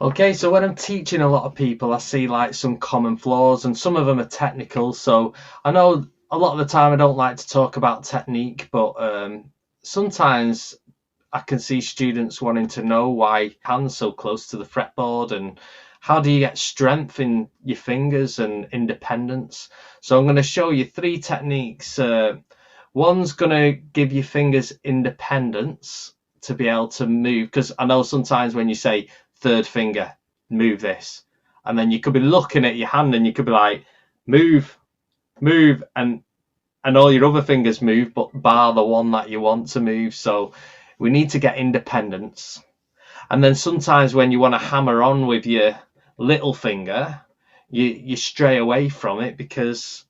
Okay, so when I'm teaching a lot of people, I see like some common flaws, and some of them are technical. So I know a lot of the time I don't like to talk about technique, but sometimes I can see students wanting to know why hands so close to the fretboard, and how do you get strength in your fingers and independence. So I'm going to show you three techniques. One's going to give your fingers independence to be able to move, because I know sometimes when you say third finger, move this, and then you could be looking at your hand and you could be like, move, move, and all your other fingers move, but bar the one that you want to move. So we need to get independence. And then sometimes when you want to hammer on with your little finger, you stray away from it because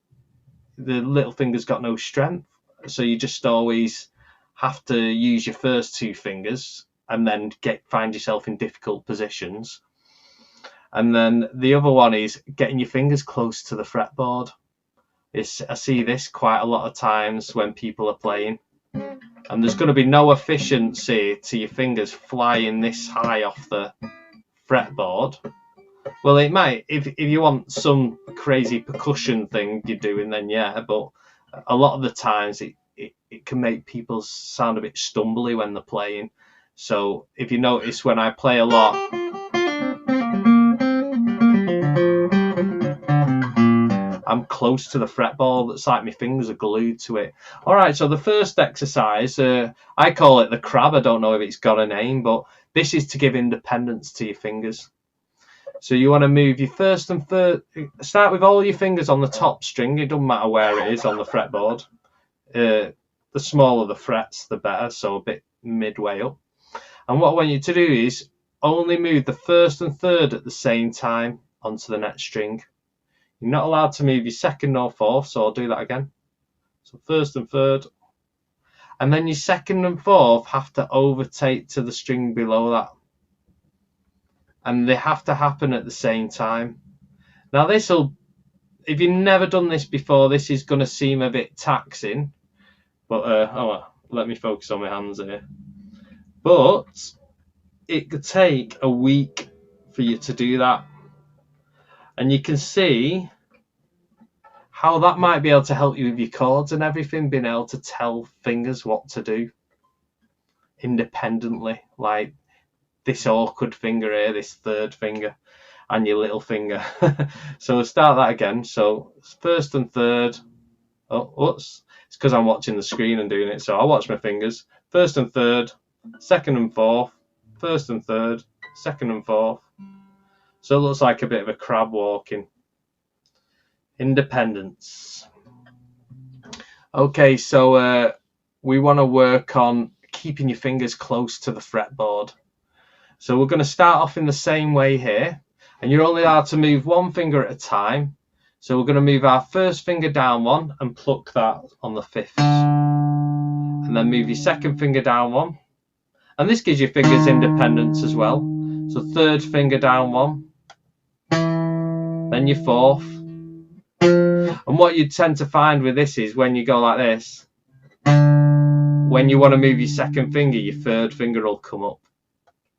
the little finger's got no strength. So you just always have to use your first two fingers and then find yourself in difficult positions. And then the other one is getting your fingers close to the fretboard. I see this quite a lot of times when people are playing, and there's going to be no efficiency to your fingers flying this high off the fretboard. Well, it might if you want some crazy percussion thing you're doing, then yeah, but a lot of the times it can make people sound a bit stumbly when they're playing. So if you notice when I play a lot, I'm close to the fretboard. It's like my fingers are glued to it. All right, so the first exercise, I call it the crab. I don't know if it's got a name, but this is to give independence to your fingers. So you want to move your first and third. Start with all your fingers on the top string. It doesn't matter where it is on the fretboard. The smaller the frets, the better. So a bit midway up. And what I want you to do is only move the first and third at the same time onto the next string. You're not allowed to move your second or fourth, so I'll do that again. So first and third. And then your second and fourth have to overtake to the string below that. And they have to happen at the same time. Now if you've never done this before, this is going to seem a bit taxing. But, let me focus on my hands here. But it could take a week for you to do that. And you can see how that might be able to help you with your chords and everything, being able to tell fingers what to do independently, like this awkward finger here, this third finger, and your little finger. So we'll start that again. So first and third. It's because I'm watching the screen and doing it. So I'll watch my fingers. First and third, second and fourth, first and third, second and fourth. So it looks like a bit of a crab walking. Independence. Okay, so we want to work on keeping your fingers close to the fretboard. So we're going to start off in the same way here, and you're only allowed to move one finger at a time. So we're going to move our first finger down one and pluck that on the fifth, and then move your second finger down one, and this gives your fingers independence as well. So third finger down one, then your fourth. And what you tend to find with this is when you go like this, when you want to move your second finger, your third finger will come up,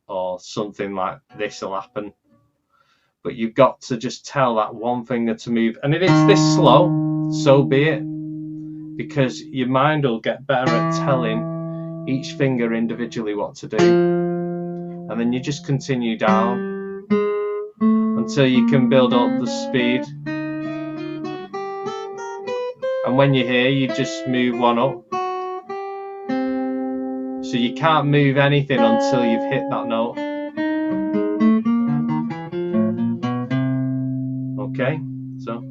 or something like this will happen. But you've got to just tell that one finger to move. And if it's this slow, so be it, because your mind will get better at telling each finger individually what to do. And then you just continue down until you can build up the speed. And when you're here, you just move one up. So you can't move anything until you've hit that note. Okay, so.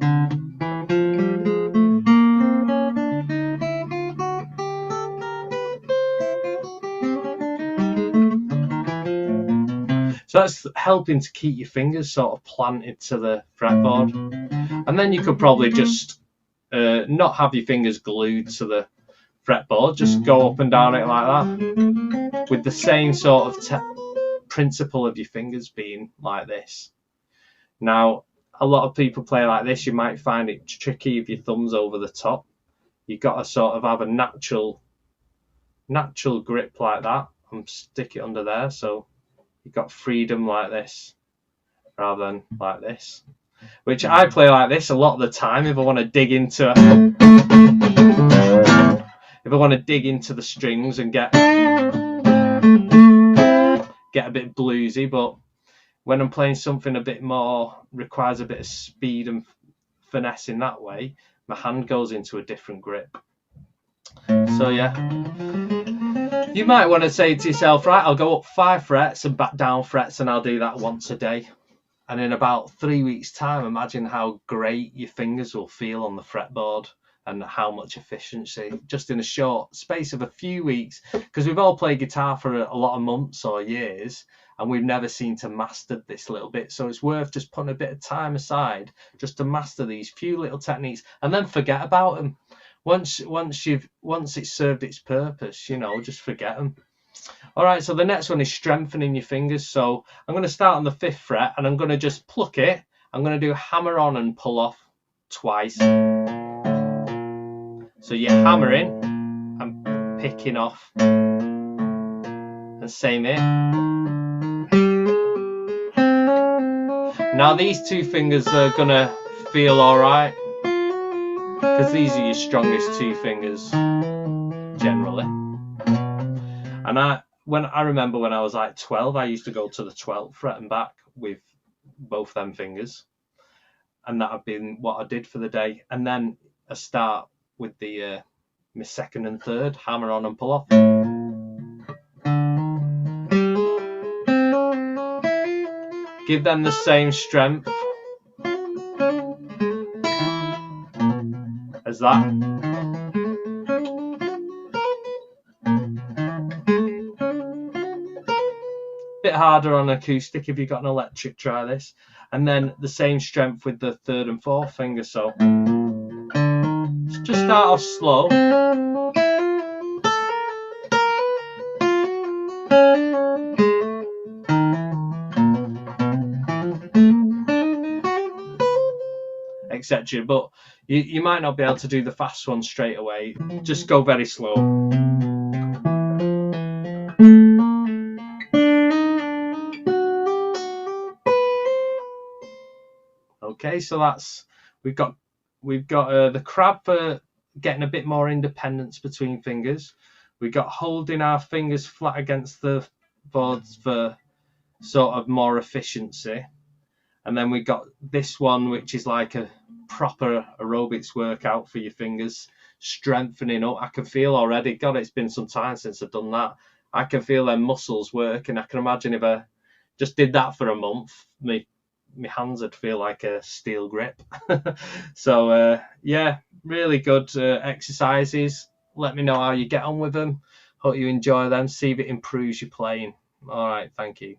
So that's helping to keep your fingers sort of planted to the fretboard. And then you could probably just not have your fingers glued to the fretboard, just go up and down it like that, with the same sort of principle of your fingers being like this. Now, a lot of people play like this. You might find it tricky if your thumb's over the top. You've got to sort of have a natural grip like that and stick it under there, so you've got freedom like this. rather than like this. Which I play like this a lot of the time if I want to dig into the strings and get a bit bluesy. But when I'm playing something a bit more, requires a bit of speed and finesse in that way, my hand goes into a different grip. So yeah, you might want to say to yourself, right, I'll go up 5 frets and back down frets, and I'll do that once a day. And in about 3 weeks' time, imagine how great your fingers will feel on the fretboard and how much efficiency just in a short space of a few weeks. Because we've all played guitar for a lot of months or years, and we've never seemed to master this little bit. So it's worth just putting a bit of time aside just to master these few little techniques, and then forget about them. Once it's served its purpose, you know, just forget them. All right, so the next one is strengthening your fingers. So I'm going to start on the 5th fret, and I'm going to just pluck it. I'm going to do hammer on and pull off twice. So you're hammering and picking off, and same here. Now these 2 fingers are going to feel all right, because these are your strongest 2 fingers generally. And I remember when I was like 12, I used to go to the 12th fret and back with both them fingers, and that had been what I did for the day. And then I start with the my 2nd and 3rd, hammer on and pull off. Give them the same strength as that. Bit harder on acoustic. If you've got an electric, try this. And then the same strength with the 3rd and 4th finger. So just start off slow. Etc. But you might not be able to do the fast one straight away. Just go very slow. Okay, so that's we've got the crab for getting a bit more independence between fingers. We've got holding our fingers flat against the boards for sort of more efficiency. And then we've got this one, which is like a proper aerobics workout for your fingers, strengthening up. I can feel already, God, it's been some time since I've done that. I can feel their muscles work, and I can imagine if I just did that for a month, my hands would feel like a steel grip. So yeah, really good exercises. Let me know how you get on with them. Hope you enjoy them. See if it improves your playing. All right, thank you.